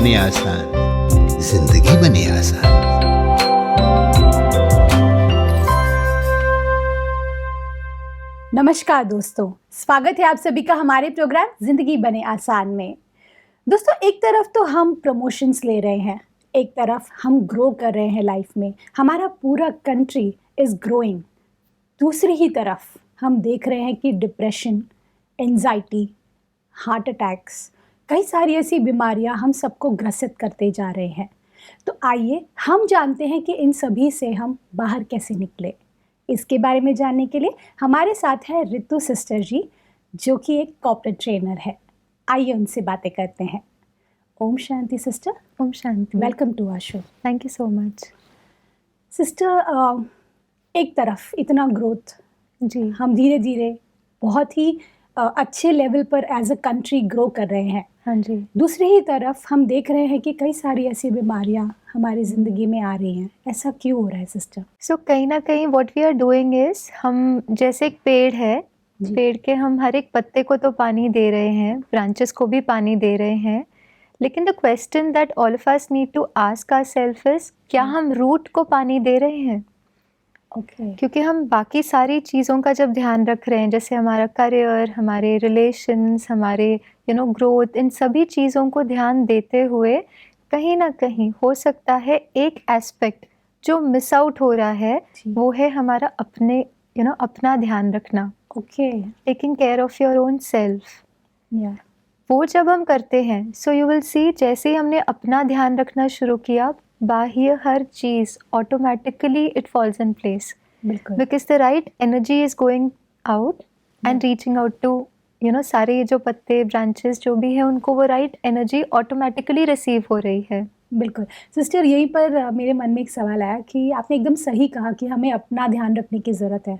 बने आसान, जिंदगी बने आसान। नमस्कार दोस्तों, स्वागत है आप सभी का हमारे प्रोग्राम जिंदगी बने आसान में। दोस्तों, एक तरफ तो हम प्रमोशंस ले रहे हैं, एक तरफ हम ग्रो कर रहे हैं लाइफ में, हमारा पूरा कंट्री इज ग्रोइंग। दूसरी ही तरफ हम देख रहे हैं कि डिप्रेशन, एंजाइटी, हार्ट अटैक्स, कई सारी ऐसी बीमारियां हम सबको ग्रसित करते जा रहे हैं। तो आइए हम जानते हैं कि इन सभी से हम बाहर कैसे निकले। इसके बारे में जानने के लिए हमारे साथ है रितु सिस्टर जी, जो कि एक कॉर्पोरेट ट्रेनर है। आइए उनसे बातें करते हैं। ओम शांति सिस्टर। ओम शांति। Welcome to our show. Thank you so much sister, एक तरफ इतना ग्रोथ, जी, हम धीरे धीरे बहुत ही अच्छे लेवल पर एज अ कंट्री ग्रो कर रहे हैं। हाँ जी। दूसरी ही तरफ हम देख रहे हैं कि कई सारी ऐसी बीमारियां हमारी ज़िंदगी में आ रही हैं। ऐसा क्यों हो रहा है सिस्टर? सो कहीं ना कहीं what we are doing is, हम जैसे एक पेड़ है, जी। पेड़ के हम हर एक पत्ते को तो पानी दे रहे हैं, ब्रांचेस को भी पानी दे रहे हैं, लेकिन the question that all of us need to ask ourselves is, क्या हम रूट को पानी दे रहे हैं? ओके। क्योंकि हम बाकी सारी चीज़ों का जब ध्यान रख रहे हैं, जैसे हमारा करियर, हमारे रिलेशंस, हमारे ग्रोथ, इन सभी चीज़ों को ध्यान देते हुए कहीं ना कहीं हो सकता है एक एस्पेक्ट जो मिस आउट हो रहा है, जी। वो है हमारा अपने अपना ध्यान रखना, okay. Taking care of your own self. या वो जब हम करते हैं, सो यू विल सी, जैसे ही हमने अपना ध्यान रखना शुरू किया, बाह्य हर चीज़ automatically it falls in place, बिल्कुल। Because the right energy is going out and reaching out to सारे ये जो पत्ते, ब्रांचेस जो भी है, उनको वो राइट एनर्जी ऑटोमेटिकली रिसीव हो रही है। बिल्कुल सिस्टर, यहीं पर मेरे मन में एक सवाल आया कि आपने एकदम सही कहा कि हमें अपना ध्यान रखने की ज़रूरत है।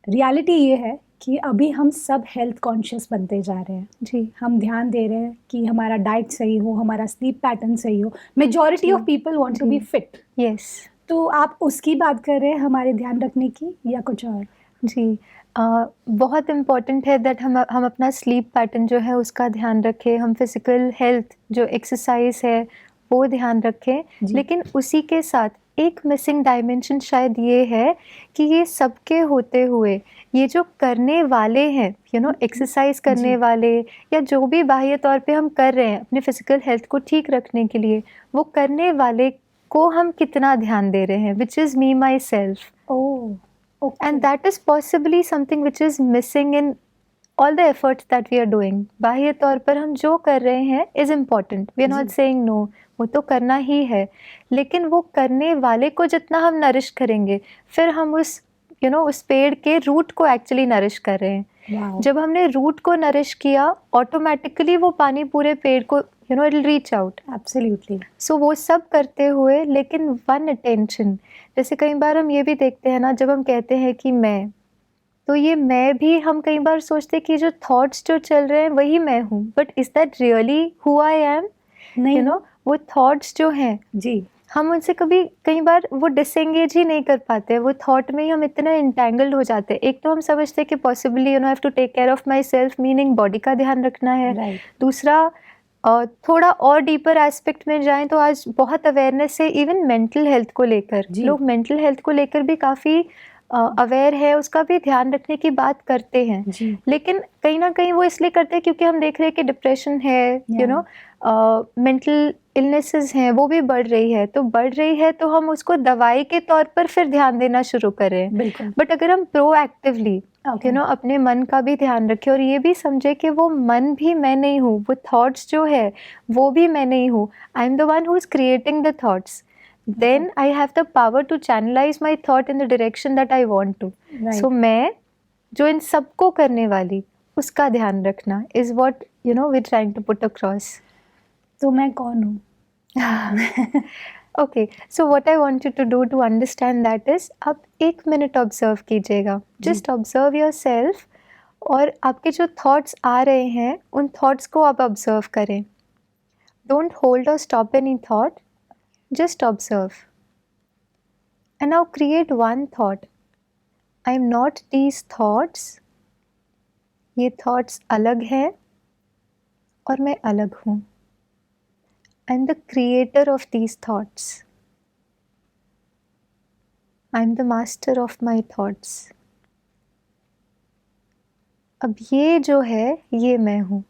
रियलिटी ये है कि अभी हम सब हेल्थ कॉन्शियस बनते जा रहे हैं। जी, हम ध्यान दे रहे हैं कि हमारा डाइट सही हो, हमारा स्लीप पैटर्न सही हो। Majority of people want to be fit. Yes. तो आप उसकी बात कर रहे हैं, हमारे ध्यान रखने की, या कुछ और? जी, बहुत इम्पॉर्टेंट है दैट हम अपना स्लीप पैटर्न जो है उसका ध्यान रखें, हम फिज़िकल हेल्थ जो एक्सरसाइज है वो ध्यान रखें, लेकिन उसी के साथ एक मिसिंग डायमेंशन शायद ये है कि ये सबके होते हुए ये जो करने वाले हैं, एक्सरसाइज करने वाले, या जो भी बाह्य तौर पे हम कर रहे हैं अपने फिज़िकल हेल्थ को ठीक रखने के लिए, वो करने वाले को हम कितना ध्यान दे रहे हैं, which is me my self. Oh, okay. And that is possibly something which is missing in all the efforts that we are doing. बाह्य तौर पर हम जो कर रहे हैं is important. We are not saying no. वो तो करना ही है, लेकिन वो करने वाले को जितना हम नरिश करेंगे, फिर हम उस उस पेड़ के रूट को एक्चुअली नरिश कर रहे हैं। Wow. जब हमने रूट को नरिश किया, ऑटोमेटिकली वो पानी पूरे पेड़ को it will reach out. Absolutely. So वो सब करते हुए, लेकिन वन अटेंशन, जैसे कई बार हम ये भी देखते हैं ना, जब हम कहते हैं कि मैं, तो ये मैं भी हम कई बार सोचते हैं कि जो थॉट्स जो चल रहे हैं वही मैं हूँ, but is that really who I M? नहीं। वो थॉट्स जो हैं, जी। हम उनसे कभी कई बार वो डिसएंगेज ही नहीं कर पाते, वो थॉट में ही हम इतना इंटेंगल्ड हो जाते हैं। एक तो हम समझते हैं कि possibly I have to take care of myself, meaning body का ध्यान रखना है। Right. दूसरा, थोड़ा और डीपर एस्पेक्ट में जाएं तो आज बहुत अवेयरनेस है इवन मेंटल हेल्थ को लेकर। लोग मेंटल हेल्थ को लेकर भी काफ़ी अवेयर है, उसका भी ध्यान रखने की बात करते हैं, लेकिन कहीं ना कहीं वो इसलिए करते हैं क्योंकि हम देख रहे हैं कि डिप्रेशन है, मेंटल इलनेसेस हैं, वो भी बढ़ रही है, तो बढ़ रही है तो हम उसको दवाई के तौर पर फिर ध्यान देना शुरू करें। बट अगर हम प्रोएक्टिवली अपने मन का भी ध्यान रखें और ये भी समझे कि वो मन भी मैं नहीं हूँ, वो थॉट्स जो है वो भी मैं नहीं हूँ, आई am the one who is creating the thoughts, then I have the power to channelize my thought in the direction that I want to. So मैं जो इन सबको करने वाली, उसका ध्यान रखना is what we're trying to put across. तो मैं कौन हूँ? Okay, so what I want you to do to understand that is, आप 1 मिनट ऑब्जर्व कीजिएगा, just observe yourself, और आपके जो थॉट्स आ रहे हैं उन थॉट्स को आप ऑब्जर्व करें. Don't hold or stop any thought. Just observe. And now create one thought. I am not these thoughts. ये thoughts अलग हैं और मैं अलग हूँ. आई am the creator of these thoughts, I am the master of my thoughts. अब ये जो है ये मैं हूँ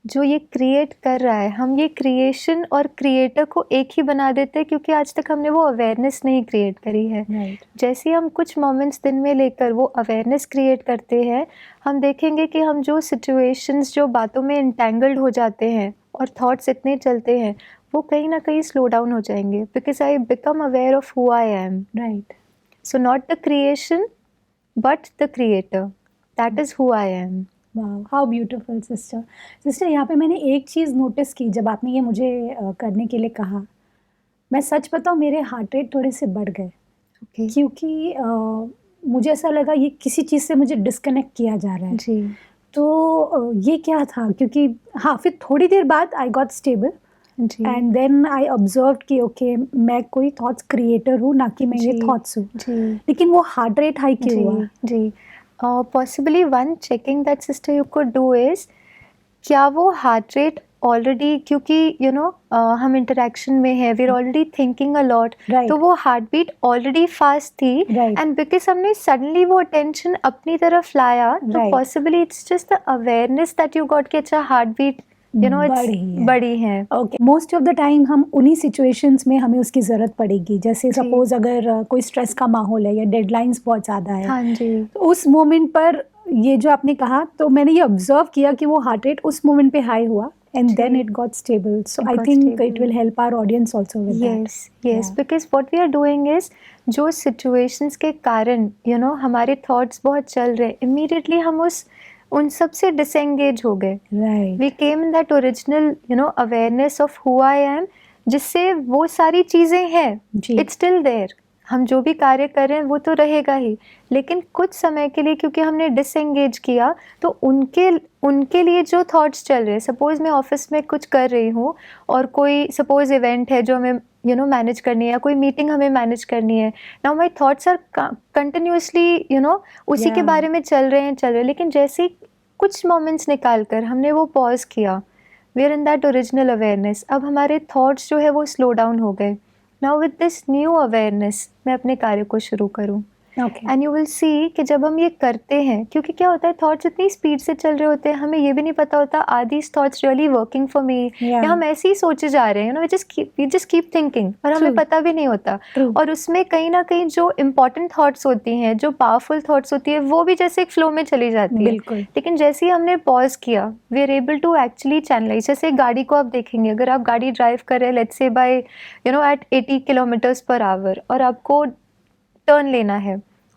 जो ये क्रिएट कर रहा है। हम ये क्रिएशन और क्रिएटर को एक ही बना देते हैं क्योंकि आज तक हमने वो अवेयरनेस नहीं क्रिएट करी है। Right. जैसे ही हम कुछ मोमेंट्स दिन में लेकर वो अवेयरनेस क्रिएट करते हैं, हम देखेंगे कि हम जो सिचुएशंस, जो बातों में इंटेंगल्ड हो जाते हैं और थॉट्स इतने चलते हैं, वो कहीं ना कहीं स्लो डाउन हो जाएंगे because I become aware of who I M. Right. So not the creation but the creator, that is who I M. वाह, हाउ ब्यूटीफुल सिस्टर। यहाँ पे मैंने एक चीज़ नोटिस की जब आपने ये मुझे करने के लिए कहा। मैं सच बताऊँ, मेरे हार्ट रेट थोड़े से बढ़ गए ओके क्योंकि मुझे ऐसा लगा ये किसी चीज़ से मुझे डिस्कनेक्ट किया जा रहा है। जी तो ये क्या था, क्योंकि हाँ, फिर थोड़ी देर बाद I got stable ji and then I observe कि ओके, मैं कोई थॉट्स क्रिएटर हूँ, ना कि मैं ये जी, थॉट्स हूँ। जी लेकिन वो हार्ट रेट हाई क्यों हुआ? जी possibly one checking that sister you could do is, क्या वो हार्ट रेट ऑलरेडी, क्योंकि यू नो हम इंटरेक्शन में है, we are already thinking a lot, Right. तो वो हार्ट बीट ऑलरेडी फास्ट थी Right. एंड बिकॉज हमने सडनली वो अटेंशन अपनी तरफ लाया, तो Right. Possibly it's just the awareness that you got कि अच्छा हार्ट बीट यू नो बढ़ी है। बड़ी है। Okay, most of the time हम उन्हीं सिचुएशंस में हमें उसकी ज़रूरत पड़ेगी। जैसे सपोज अगर कोई स्ट्रेस का माहौल है या डेडलाइंस बहुत ज़्यादा है, हाँ जी तो उस मोमेंट पर ये जो आपने कहा, तो मैंने ये ऑब्जर्व किया कि वो हार्ट रेट उस मोमेंट पे हाई हुआ and then it got stable. So It I got think stable. It will help our audience also with that. yes because what we are doing is, जो situations के कारण you know हमारे thoughts बहुत चल रहे, immediately हम उन सब से disengage हो गए। Right. we came in that original you know awareness of who I am, जिससे वो सारी चीज़ें हैं, जी। it's still there, हम जो भी कार्य कर रहे हैं वो तो रहेगा ही, लेकिन कुछ समय के लिए क्योंकि हमने डिसएंगेज किया, तो उनके लिए जो थॉट्स चल रहे हैं, सपोज मैं ऑफिस में कुछ कर रही हूँ और कोई सपोज इवेंट है जो हमें यू नो मैनेज करनी है, या कोई मीटिंग हमें मैनेज करनी है, now my thoughts are continuously you know उसी के Yeah. बारे में चल रहे हैं, लेकिन जैसे ही कुछ मोमेंट्स निकाल कर हमने वो पॉज किया, we are in that original awareness, अब हमारे थॉट्स जो है वो स्लो डाउन हो गए। Now with this new awareness मैं अपने कार्य को शुरू करूँ, okay. And you will see कि जब हम ये करते हैं, क्योंकि क्या होता है थॉट्स इतनी स्पीड से चल रहे होते हैं, हमें ये भी नहीं पता होता are these thoughts really working for me, या हम ऐसे ही सोचे जा रहे हैं, you know we just keep thinking, और हमें True. पता भी नहीं होता। True. और उसमें कहीं ना कहीं जो इम्पोर्टेंट थॉट्स होती हैं, जो पावरफुल थॉट्स होती है, वो भी जैसे एक फ्लो में चली जाती है। बिल्कुल। लेकिन जैसे ही हमने पॉज किया, we are able to actually channelise. जैसे एक गाड़ी को आप देखेंगे, अगर आप गाड़ी ड्राइव कर रहे हैं let's say by you know at 80 kilometres per hour, और आपको टर्न लेना है,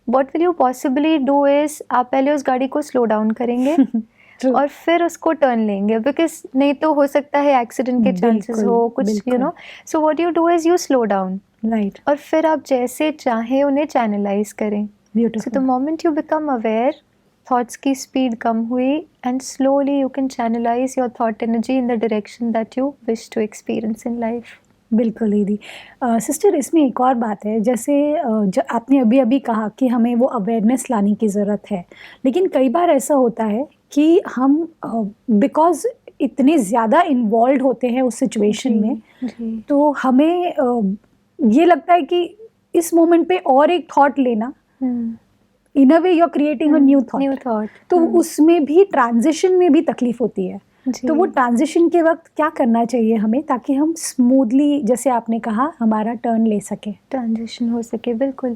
what will you possibly do is, आप पहले उस गाड़ी को स्लो डाउन करेंगे True. और फिर उसको टर्न लेंगे, बिकॉज नहीं तो हो सकता है एक्सीडेंट के चांसेस बिल्कुल, हो कुछ, यू बिल्कुल। Know. So what you do is you slow down, right. और फिर आप जैसे चाहें उन्हें चैनलाइज करें। So the beautiful. Moment you become aware, thoughts की स्पीड कम हुई, and slowly you can channelise your thought energy in the direction that you wish to experience in life. बिल्कुल दीदी। सिस्टर, इसमें एक और बात है, जैसे जो आपने अभी कहा कि हमें वो अवेयरनेस लाने की ज़रूरत है, लेकिन कई बार ऐसा होता है कि हम बिकॉज़ इतने ज़्यादा इन्वॉल्व होते हैं उस सिचुएशन में, जी तो हमें ये लगता है कि इस मोमेंट पे और एक थॉट लेना, in a way you are creating a new new thought, thought, तो उसमें भी ट्रांजिशन में भी तकलीफ होती है। तो वो ट्रांजिशन के वक्त क्या करना चाहिए हमें, ताकि हम स्मूथली, जैसे आपने कहा, हमारा टर्न ले सके? ट्रांजिशन हो सके, बिल्कुल।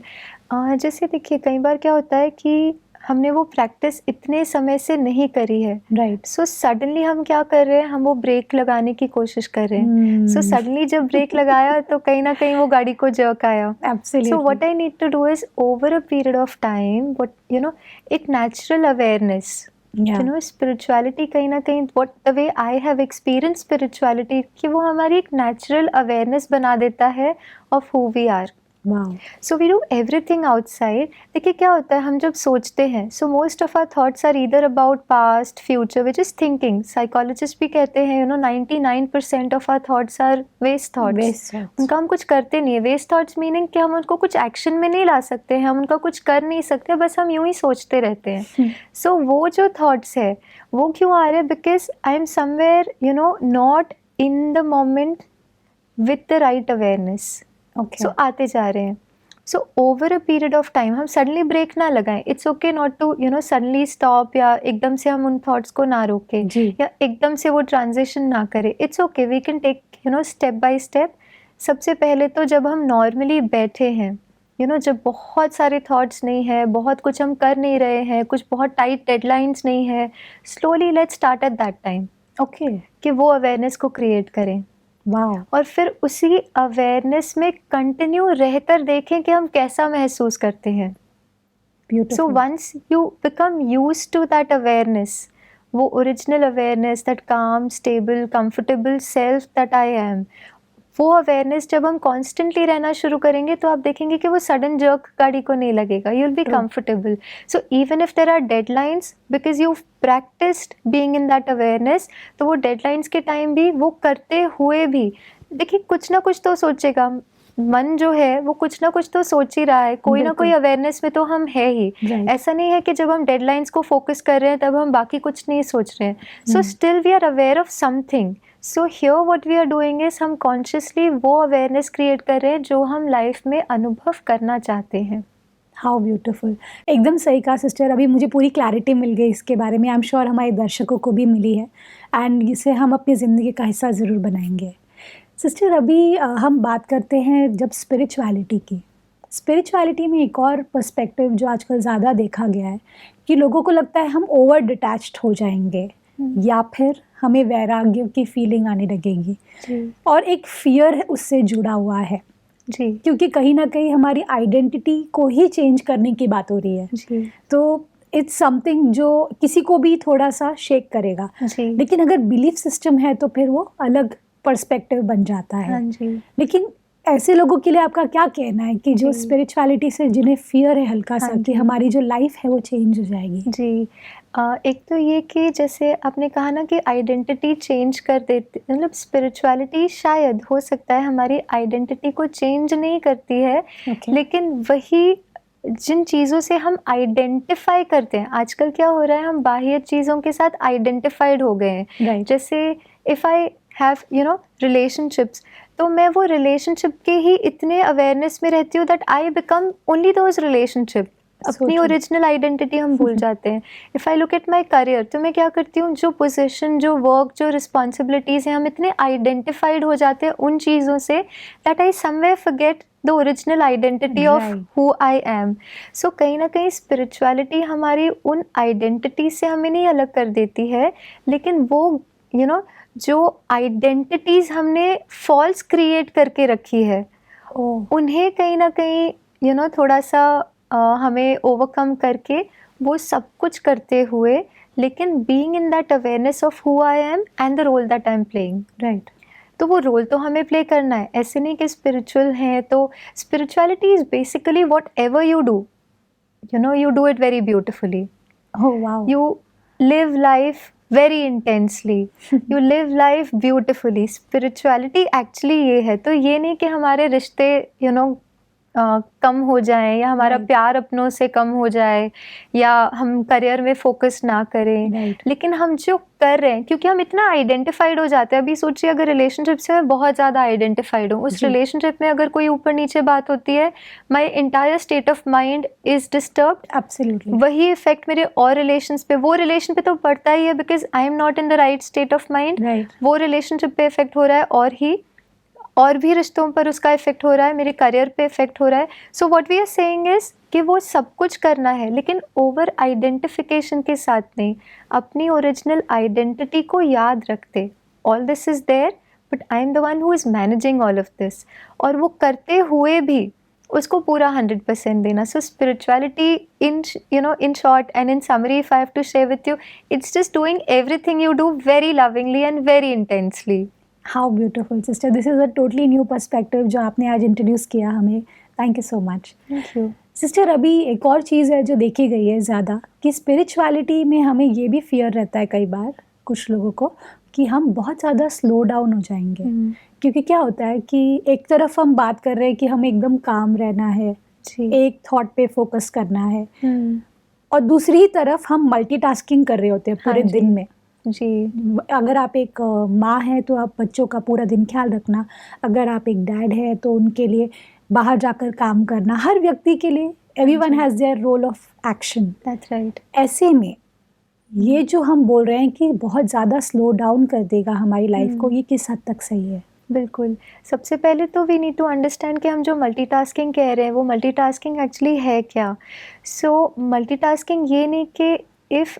जैसे देखिए कई बार क्या होता है कि हमने वो प्रैक्टिस इतने समय से नहीं करी है, राइट। सो सडनली हम क्या कर रहे हैं, हम वो ब्रेक लगाने की कोशिश कर रहे हैं। सो सडनली जब ब्रेक लगाया तो कहीं ना कहीं वो गाड़ी को जर्क आया। Absolutely. So what I need to do is over a period of time, what you know, एक natural awareness, you know, spirituality कहीं ना कहीं, what the way I have experience spirituality, कि वो हमारी एक नेचुरल अवेयरनेस बना देता है of who we are. Wow. So we do everything outside. देखिए क्या होता है, हम जब सोचते हैं, so most of our thoughts are either about past, future, which is thinking. Psychologist भी कहते हैं, you know, 99% of our thoughts are waste thoughts. उनका हम कुछ करते नहीं है। वेस्ट थॉट्स मीनिंग कि हम उनको कुछ एक्शन में नहीं ला सकते हैं, हम उनका कुछ कर नहीं सकते, बस हम यूं ही सोचते रहते हैं। सो वो जो थॉट्स है वो क्यों आ रहे हैं, because I am somewhere you know not in the moment with the right awareness. Okay so आते जा रहे हैं। So over a period of time हम सडनली ब्रेक ना लगाएं। It's okay not to suddenly stop, या एकदम से हम उन थॉट्स को ना रोकें, जी। या एकदम से वो ट्रांजिशन ना करें। It's okay, we can take step by step. सबसे पहले तो जब हम नॉर्मली बैठे हैं, जब बहुत सारे थॉट्स नहीं है, बहुत कुछ हम कर नहीं रहे हैं, कुछ बहुत टाइट डेडलाइंस नहीं है, slowly let's start at that time. Okay कि वो अवेयरनेस को क्रिएट करें, वाओ और फिर उसी अवेयरनेस में कंटिन्यू रहकर देखें कि हम कैसा महसूस करते हैं। So beautiful once you become used to that awareness, वो original awareness, that calm, stable, comfortable self that I am, वो अवेयरनेस जब हम कॉन्स्टेंटली रहना शुरू करेंगे तो आप देखेंगे कि वो सडन जर्क गाड़ी को नहीं लगेगा। You will be True. Comfortable. So even if there are deadlines, because you practised being in that awareness, तो वो डेडलाइंस के टाइम भी वो करते हुए भी देखिए कुछ ना कुछ तो सोचेगा। मन जो है वो कुछ ना कुछ तो सोच ही रहा है, कोई ना कोई बिल्कुल। अवेयरनेस में तो हम है ही। Right. ऐसा नहीं है कि जब हम डेडलाइंस को फोकस कर रहे हैं तब हम बाकी कुछ नहीं सोच रहे हैं। So still we are aware of something. So here what we are doing is हम कॉन्शियसली वो अवेयरनेस क्रिएट कर रहे हैं जो हम लाइफ में अनुभव करना चाहते हैं। हाउ ब्यूटीफुल, एकदम सही कहा सिस्टर। अभी मुझे पूरी क्लैरिटी मिल गई इसके बारे में। आई एम श्योर हमारे दर्शकों को भी मिली है, एंड इसे हम अपनी ज़िंदगी का हिस्सा ज़रूर बनाएंगे। सिस्टर अभी हम बात करते हैं जब स्पिरिचुअलिटी की। स्पिरिचुअलिटी में एक और पर्सपेक्टिव जो आजकल ज़्यादा देखा गया है कि लोगों को लगता है हम ओवर डिटैच्ड हो जाएंगे, या फिर हमें वैराग्य की फीलिंग आने लगेगी, और एक फियर उससे जुड़ा हुआ है जी क्योंकि कहीं ना कहीं हमारी आइडेंटिटी को ही चेंज करने की बात हो रही है। जी तो इट्स समथिंग जो किसी को भी थोड़ा सा शेक करेगा, जी लेकिन अगर बिलीफ सिस्टम है तो फिर वो अलग पर्सपेक्टिव बन जाता है। हाँ जी लेकिन ऐसे लोगों के लिए आपका क्या कहना है कि जो जी। स्पिरिचुअलिटी से जिन्हें फियर है हल्का सा हाँ कि जी। हमारी जो लाइफ है वो चेंज हो जाएगी? जी। एक तो ये कि जैसे आपने कहा ना कि आइडेंटिटी चेंज कर देती, मतलब स्पिरिचुअलिटी शायद हो सकता है हमारी आइडेंटिटी को चेंज नहीं करती है, Okay. लेकिन वही जिन चीज़ों से हम आइडेंटिफाई करते हैं, आजकल क्या हो रहा है, हम बाह्य चीज़ों के साथ आइडेंटिफाइड हो गए हैं। Right. जैसे इफ़ आई हैव रिलेशनशिप्स, तो मैं वो रिलेशनशिप के ही इतने अवेयरनेस में रहती हूँ that I become only those relationship. So अपनी true. ओरिजिनल आइडेंटिटी हम भूल जाते हैं। If I look at my career, तो मैं क्या करती हूँ, जो पोजीशन, जो वर्क, जो रिस्पॉन्सिबिलिटीज़ हैं, हम इतने आइडेंटिफाइड हो जाते हैं उन चीज़ों से that I somewhere forget the original identity of Right. Who I am. सो कहीं ना कहीं स्पिरिचुअलिटी हमारी उन आइडेंटिटी से हमें नहीं अलग कर देती है, लेकिन वो जो आइडेंटिटीज़ हमने फॉल्स क्रिएट करके रखी है, उन्हें कहीं ना कहीं थोड़ा सा हमें ओवरकम करके वो सब कुछ करते हुए, लेकिन being in that awareness of who I am and the role that I am playing. Right. तो वो रोल तो हमें प्ले करना है। ऐसे नहीं कि स्पिरिचुअल हैं तो spirituality is basically what ever you do, you do it very beautifully. Oh wow. You live life very intensely. You live life beautifully. Spirituality actually ये है। तो ये नहीं कि हमारे रिश्ते कम हो जाएं, या हमारा Right. प्यार अपनों से कम हो जाए, या हम करियर में फोकस ना करें, Right. लेकिन हम जो कर रहे हैं, क्योंकि हम इतना आइडेंटिफाइड हो जाते हैं। अभी सोचिए, अगर रिलेशनशिप से मैं बहुत ज़्यादा आइडेंटिफाइड हूँ, उस जी। रिलेशनशिप में अगर कोई ऊपर नीचे बात होती है, my entire state of mind is disturbed. Absolutely. वही इफेक्ट मेरे और रिलेशंस पे, वो रिलेशन पे तो पड़ता ही है, because I am not in the right state of mind. Right. वो रिलेशनशिप पे इफेक्ट हो रहा है, और भी रिश्तों पर उसका इफेक्ट हो रहा है, मेरे करियर पे इफेक्ट हो रहा है। So what we are saying is कि वो सब कुछ करना है, लेकिन ओवर आइडेंटिफिकेशन के साथ नहीं, अपनी ओरिजिनल आइडेंटिटी को याद रखते। All this is there, but I am the one who is managing all of this, और वो करते हुए भी उसको पूरा 100% देना। So spirituality in short and in summary, if I have to share with you, it's just doing everything you do very lovingly and very intensely. How beautiful sister, this is a totally new perspective जो आपने आज introduce किया हमें। Thank you so much. Thank you. Sister अभी एक और चीज़ है जो देखी गई है ज़्यादा, कि स्पिरिचुअलिटी में हमें ये भी फियर रहता है कई बार कुछ लोगों को कि हम बहुत ज़्यादा स्लो डाउन हो जाएंगे। क्योंकि क्या होता है कि एक तरफ हम बात कर रहे हैं कि हमें एकदम काम रहना है, जी। एक थॉट पे फोकस करना है, और दूसरी तरफ हम मल्टीटास्किंग कर रहे होते हैं पूरे हाँ जी। दिन में। जी, अगर आप एक माँ हैं तो आप बच्चों का पूरा दिन ख्याल रखना, अगर आप एक डैड हैं तो उनके लिए बाहर जाकर काम करना, हर व्यक्ति के लिए everyone ji. Has their role of action. That's right. ऐसे में ये जो हम बोल रहे हैं कि बहुत ज़्यादा स्लो डाउन कर देगा हमारी लाइफ को, ये किस हद तक सही है? बिल्कुल। सबसे पहले तो वी नीड टू अंडरस्टैंड कि हम जो मल्टीटास्किंग कह रहे हैं वो मल्टीटास्किंग एक्चुअली है क्या? सो मल्टीटास्किंग ये नहीं कि if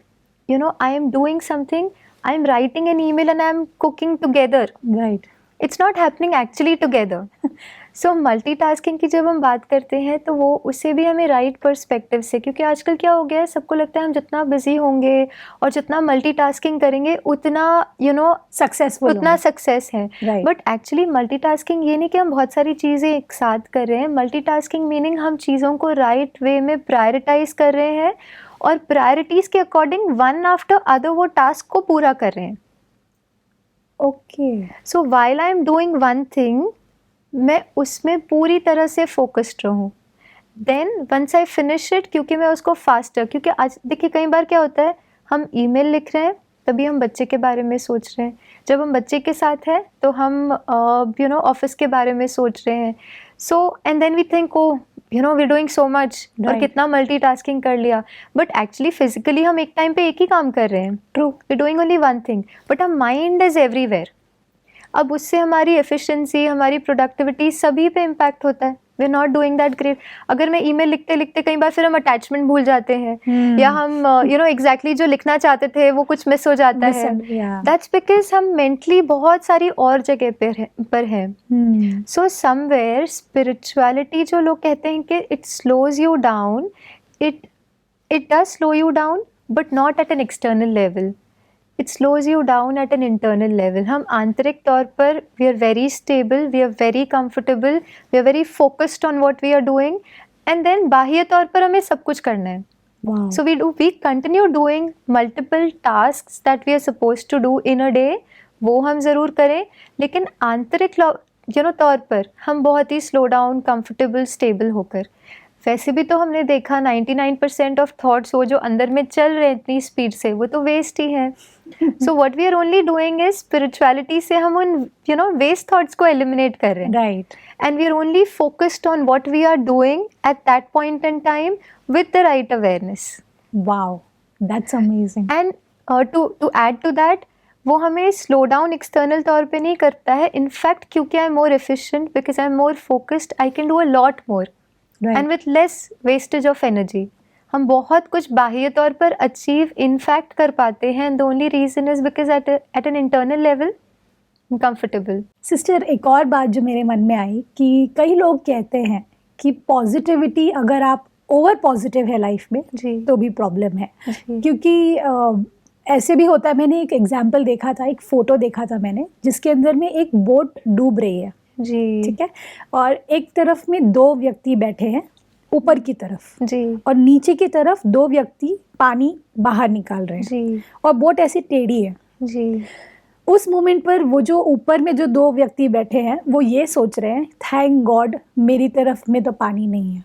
I am doing something, I am writing an email and I am cooking together, right. It's not happening actually together. So multitasking की जब हम बात करते हैं तो वो उससे भी हमें राइट पर्सपेक्टिव से, क्योंकि आजकल क्या हो गया है, सबको लगता है हम जितना बिजी होंगे और जितना मल्टीटास्किंग करेंगे उतना सक्सेसफुल उतना सक्सेस है। Right. बट एक्चुअली मल्टीटास्किंग ये नहीं कि हम बहुत सारी चीज़ें एक साथ कर रहे हैं। मल्टीटास्किंग मीनिंग हम चीज़ों को राइट वे में प्रायोरिटाइज कर रहे हैं और प्रायोरिटीज़ के अकॉर्डिंग वन आफ्टर अदर वो टास्क को पूरा कर रहे हैं। Okay. So while I am doing one thing, मैं उसमें पूरी तरह से फोकस्ड रहूँ। Then once I finish it, क्योंकि मैं उसको फास्टर, क्योंकि आज देखिए कई बार क्या होता है, हम ईमेल लिख रहे हैं तभी हम बच्चे के बारे में सोच रहे हैं, जब हम बच्चे के साथ हैं तो हम ऑफिस के बारे में सोच रहे हैं। So and then we think oh we doing so much, और Right. कितना मल्टीटास्किंग कर लिया, बट एक्चुअली फिजिकली हम एक टाइम पे एक ही काम कर रहे हैं। True. We doing only one thing, but our mind is everywhere. अब उससे हमारी एफिशिएंसी, हमारी प्रोडक्टिविटी सभी पे इम्पैक्ट होता है। We are not doing that great. अगर मैं ईमेल लिखते लिखते कई बार फिर हम अटैचमेंट भूल जाते हैं, या हम एग्जैक्टली जो लिखना चाहते थे वो कुछ मिस हो जाता है। दैट्स बिकॉज हम मेंटली बहुत सारी और जगह पर हैं। सो समवेयर स्पिरिचुअलिटी जो लोग कहते हैं कि it slows you down, it does slow you down, but not at an external level. It slows you down at an internal level. हम आंतरिक तौर पर we are very stable, we are very comfortable, we are very focused on what we are doing, and then बाह्य तौर पर हमें सब कुछ करना है। Wow. So we continue doing multiple tasks that we are supposed to do in a day, वो हम ज़रूर करें, लेकिन आंतरिक तौर पर हम बहुत ही स्लो डाउन, कंफर्टेबल, स्टेबल होकर। वैसे भी तो हमने देखा 99% ऑफ थॉट्स वो जो अंदर में चल रहे हैं इतनी स्पीड से, वो तो वेस्ट ही हैं। So what we are only doing is spirituality से हम उन वेस्ट थॉट्स को एलिमिनेट कर रहे हैं, right. and we are only focused on what we are doing at that point in time with the right awareness. Wow, that's amazing. And to add to that, वो हमें slow down external तौर पे नहीं करता है। In fact क्योंकि I am more efficient, because I am more focused, I can do a lot more and with less wastage of energy. हम बहुत कुछ बाह्य तौर पर अचीव इनफैक्ट कर पाते हैं, the only reason is because at an internal level comfortable. Sister, एक और बात जो मेरे मन में आई कि कई लोग कहते हैं कि पॉजिटिविटी, अगर आप ओवर पॉजिटिव है लाइफ में जी। तो भी प्रॉब्लम है, जी। क्योंकि ऐसे भी होता है। मैंने एक एग्जाम्पल देखा था, एक फ़ोटो देखा था मैंने, जिसके अंदर में एक बोट डूब रही है, जी। ठीक है, और एक तरफ में 2 व्यक्ति बैठे हैं ऊपर की तरफ, जी। और नीचे की तरफ 2 व्यक्ति पानी बाहर निकाल रहे हैं, जी। और बोट ऐसी टेढ़ी है। जी। उस मोमेंट पर वो जो ऊपर में जो 2 व्यक्ति बैठे हैं वो ये सोच रहे हैं, थैंक गॉड मेरी तरफ में तो पानी नहीं है,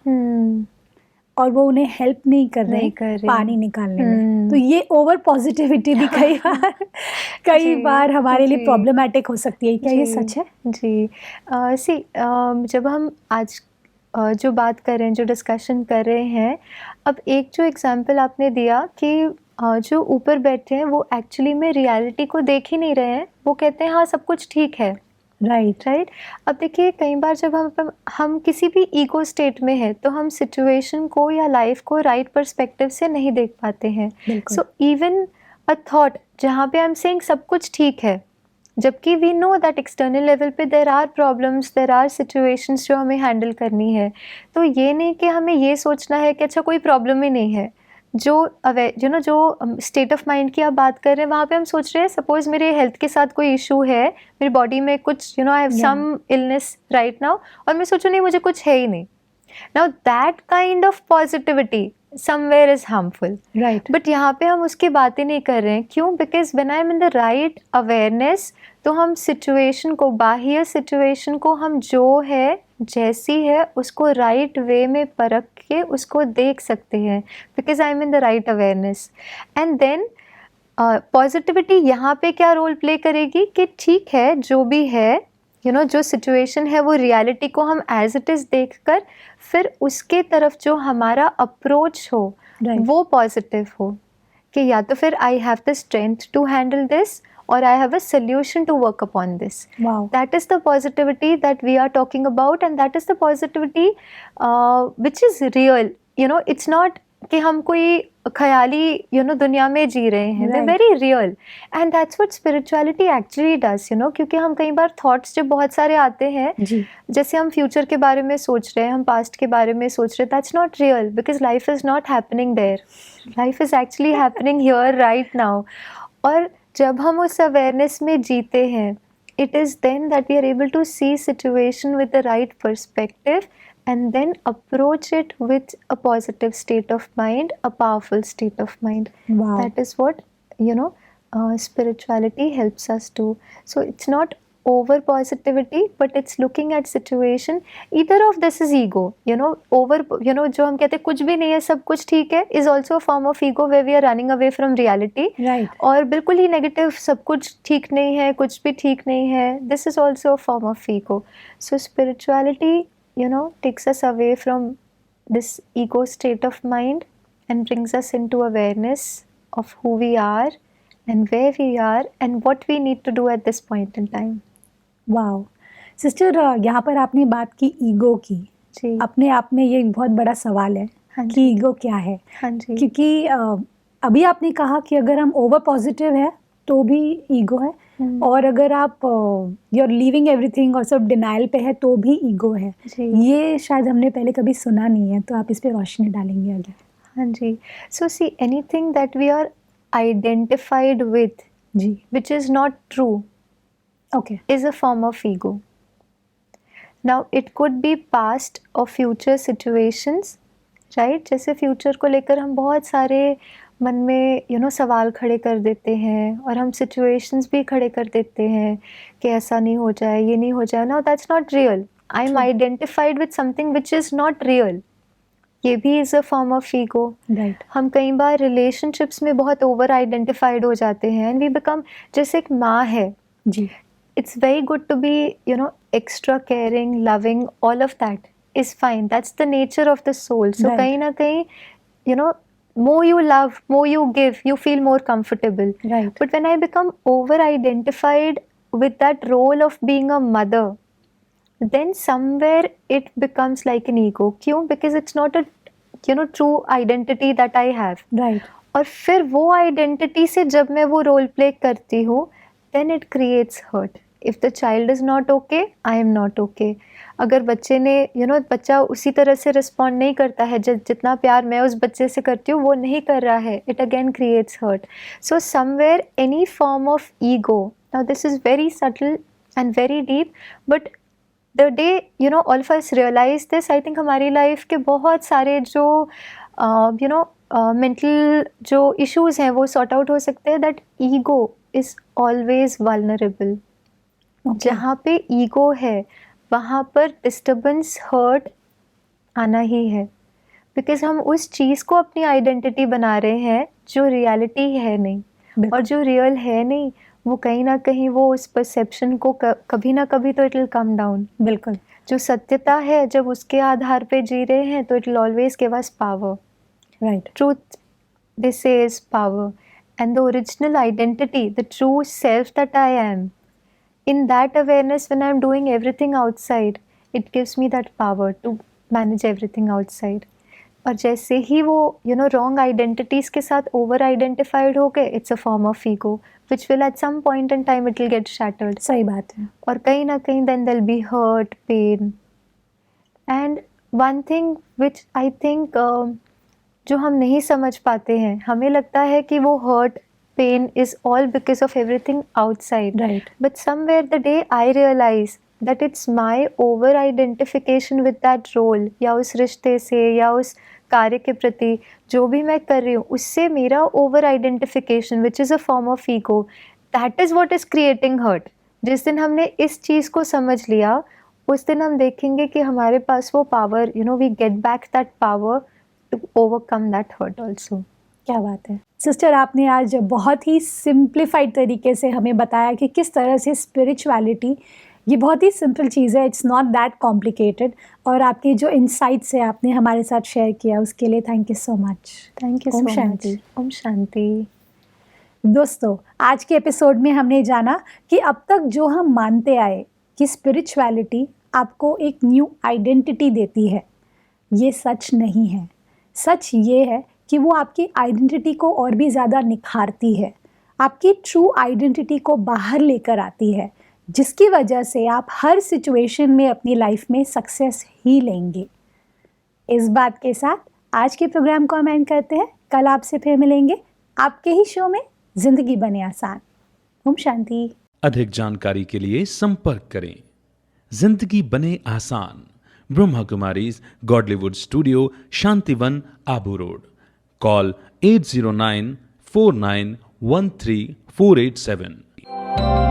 और वो उन्हें हेल्प नहीं कर रहे पानी निकालने में। तो ये ओवर पॉजिटिविटी भी कई बार हमारे लिए प्रॉब्लमैटिक हो सकती है। क्या ये सच है? जी। जब हम आज जो बात कर रहे हैं, जो डिस्कशन कर रहे हैं, अब एक जो एग्जांपल आपने दिया कि जो ऊपर बैठे हैं वो एक्चुअली में रियलिटी को देख ही नहीं रहे हैं, वो कहते हैं हाँ सब कुछ ठीक है। राइट। अब देखिए कई बार जब हम किसी भी ईगो स्टेट में है तो हम सिचुएशन को या लाइफ को राइट पर्सपेक्टिव से नहीं देख पाते हैं। सो इवन अ थॉट जहाँ पे आई एम सेइंग सब कुछ ठीक है, जबकि we know that external level पे there are problems, there are situations जो हमें हैंडल करनी है। तो ये नहीं कि हमें ये सोचना है कि अच्छा कोई प्रॉब्लम ही नहीं है। जो स्टेट ऑफ माइंड की आप बात कर रहे हैं, वहाँ पे हम सोच रहे हैं सपोज मेरे हेल्थ के साथ कोई इशू है, मेरी बॉडी में कुछ I have some illness right now, और मैं सोचूं नहीं मुझे कुछ है ही नहीं। Now that kind of positivity somewhere is harmful, right. But यहाँ पे हम उसकी बातें नहीं कर रहे हैं। क्यों? Because when I am in the right awareness, तो हम सिचुएशन को, बाह्य सिचुएशन को हम जो है जैसी है उसको राइट वे में परख के उसको देख सकते हैं, because I am in the right awareness. And then positivity यहाँ पे क्या रोल प्ले करेगी कि ठीक है जो भी है, जो सिचुएशन है वो रियलिटी को हम एज इट इज़ देखकर फिर उसके तरफ जो हमारा अप्रोच हो Right. वो पॉजिटिव हो, कि या तो फिर I have the strength to handle this और I have a solution to work upon this. Wow. That is the positivity that we are talking about, and that is the positivity which is real. It's not कि हम कोई ख्याली दुनिया में जी रहे हैं. We're Right. very real, and that's what spirituality actually does. क्योंकि हम कई बार thoughts जब बहुत सारे आते हैं, जी. जैसे हम फ्यूचर के बारे में सोच रहे हैं, हम पास्ट के बारे में सोच रहे हैं, that's not real because life is not happening there. Life is actually happening here right now. और जब हम उस अवेयरनेस में जीते हैं, it is then that we are able to see situation with the right perspective and then approach it with a positive state of mind, a powerful state of mind. Wow. That is what spirituality helps us do. So it's not over positivity, but it's looking at situation. Either of this is ego. Over जो हम कहते हैं कुछ भी नहीं है, सब कुछ ठीक है, is also a form of ego where we are running away from reality. Right. और बिल्कुल ही नेगेटिव, सब कुछ ठीक नहीं है, कुछ भी ठीक नहीं है, this is also a form of ego. So spirituality takes us away from this ego state of mind and brings us into awareness of who we are and where we are and what we need to do at this point in time. Wow sister, यहाँ पर आपने बात की ego की. जी. अपने आप में ये एक बहुत बड़ा सवाल है हाँ कि जी. ईगो क्या है. हाँ जी. क्योंकि अभी आपने कहा कि अगर हम ओवर पॉजिटिव है तो भी ईगो है, और अगर आप यू आर लीविंग एवरीथिंग और सब डिनाइल पे है तो भी ईगो है. जी. ये शायद हमने पहले कभी सुना नहीं है, तो आप इस पे रोशनी डालेंगे आगे. हाँ ji. So see, anything that we are identified with, ji. which is not true, okay. is a form of ego. Now it could be past or future situations, right? जैसे फ्यूचर को लेकर हम बहुत सारे मन में सवाल खड़े कर देते हैं और हम situations भी खड़े कर देते हैं कि ऐसा नहीं हो जाए, ये नहीं हो जाए. Now that's not real. I'm identified with something which is not real. ये भी is a form of ego. Right. हम कई बार relationships में बहुत over identified हो जाते हैं and we become, जैसे एक माँ है, जी. it's very good to be extra caring, loving, all of that is fine. That's the nature of the soul. So Right. kahin na kahin more you love, more you give, you feel more comfortable. Right. But when I become over identified with that role of being a mother, then somewhere it becomes like an ego. क्यों? Because it's not a true identity that I have. Right. और फिर वो identity से जब मैं वो role play करती हूँ, then it creates hurt. If the child is not okay, I am not okay. अगर बच्चे ने बच्चा उसी तरह से रिस्पॉन्ड नहीं करता है जितना प्यार मैं उस बच्चे से करती हूँ, वो नहीं कर रहा है, it again creates hurt. So somewhere any form of ego, now this is very subtle and very deep, but the day all of us realize this, I think हमारी लाइफ के बहुत सारे जो मेंटल जो इश्यूज हैं वो sort out हो सकते हैं. That ego is always vulnerable. जहाँ पे ईगो है वहाँ पर डिस्टर्बेंस, हर्ट आना ही है, बिकॉज हम उस चीज़ को अपनी आइडेंटिटी बना रहे हैं जो रियलिटी है नहीं. और जो रियल है नहीं वो कहीं ना कहीं वो उस परसेप्शन को कभी ना कभी तो इट विल कम डाउन. बिल्कुल. जो सत्यता है जब उसके आधार पे जी रहे हैं तो it will always give us power. Right. Truth, they say, is power. And the original identity, the true self that I am, in that awareness, when I'm doing everything outside, it gives me that power to manage everything outside. और जैसे ही वो wrong identities के साथ over identified हो गए, it's a form of ego, which will at some point in time it will get shattered. सही बात है. और कहीं ना कहीं then there'll be hurt, pain. And one thing which I think जो हम नहीं समझ पाते हैं, हमें लगता है कि वो hurt, pain is all because of everything outside. Right. But somewhere the day I realise that it's my over identification with that role, या उस रिश्ते से या उस कार्य के प्रति जो भी मैं कर रही हूँ उससे मेरा over identification which is a form of ego, that is what is creating hurt. जिस दिन हमने इस चीज़ को समझ लिया उस दिन हम देखेंगे कि हमारे पास वो power, we get back that power to overcome that hurt also. क्या बात है सिस्टर, आपने आज बहुत ही सिंप्लीफाइड तरीके से हमें बताया कि किस तरह से स्पिरिचुअलिटी ये बहुत ही सिंपल चीज़ है, इट्स नॉट दैट कॉम्प्लिकेटेड। और आपके जो इनसाइट्स है आपने हमारे साथ शेयर किया उसके लिए thank you so much. Thank you ओम सो शांति। मच। ओम शांति। दोस्तों, आज के एपिसोड में हमने जाना कि अब तक जो हम मानते आए कि स्पिरिचुअलिटी आपको एक न्यू आइडेंटिटी देती है, ये सच नहीं है। सच ये है कि वो आपकी आइडेंटिटी को और भी ज़्यादा निखारती है, आपकी ट्रू आइडेंटिटी को बाहर लेकर आती है, जिसकी वजह से आप हर सिचुएशन में अपनी लाइफ में सक्सेस ही लेंगे। इस बात के साथ आज के प्रोग्राम को हम एंड करते हैं। कल आपसे फिर मिलेंगे आपके ही शो में जिंदगी बने आसान। ओम शांति। अधिक जानकारी के लिए संपर्क करें जिंदगी बने आसान, Brahma Kumaris Godlywood studio, Shantivan, Abu road. Call 80949134887।